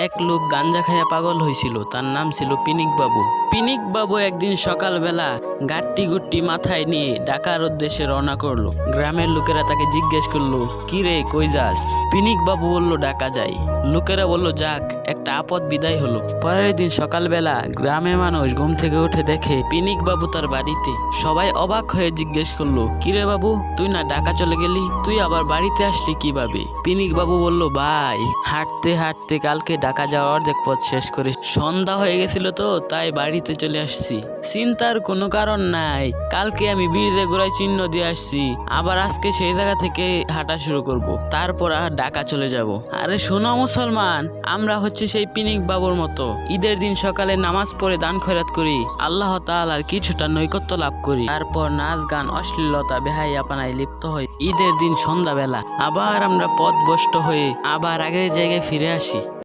এক লোক গাঞ্জা খাইয়া পাগল হয়েছিল, তার নাম ছিল পিনিক বাবু। পিনিক বাবু একদিন সকালবেলা গাট্টি গুট্টি মাথায় নিয়ে ঢাকার উদ্দেশ্যে রওনা করলো। গ্রামের লোকেরা তাকে জিজ্ঞেস করলো, কি রে কই যাস? পিনিক বাবু বলল, ঢাকা যাই। লোকেরা বলল, যাক একটা আপদ বিদায় হলো। পরের দিন সকালবেলা গ্রামের মানুষ ঘুম থেকে উঠে দেখে পিনিক বাবু তার বাড়িতে। সবাই অবাক হয়ে জিজ্ঞেস করলো, কিরে বাবু, তুই না ঢাকা চলে গেলি, তুই আবার বাড়িতে আসলি কিভাবে? পিনিক বাবু বলল, ভাই হাঁটতে হাঁটতে কালকে ঢাকা যাওয়ার অর্ধেক পথ শেষ করে সন্ধ্যা হয়ে গেছিল, তো তাই বাড়িতে চলে আসছি। চিন্তার কোনো কারণ নাই, কালকে আমি ব্রিজে গোড়ায় চিহ্ন দিয়ে আসছি, আবার আজকে সেই জায়গা থেকে হাঁটা শুরু করব, তারপর আর ঢাকা চলে যাব। আরে শোনো মুসলমান, আমরা হচ্ছে সেই পিনিক বাবুর মতো ঈদের দিন সকালে নামাজ পড়ে দান খয়রাত করি, আল্লাহ তাআলার কিছুটা নৈকট্য লাভ করি, তারপর নাচ গান অশ্লীলতা বেহাইয়াপনায় লিপ্ত হই। ঈদের দিন সন্ধ্যাবেলা আবার আমরা পথভ্রষ্ট হয়ে আবার আগের জায়গায় ফিরে আসি।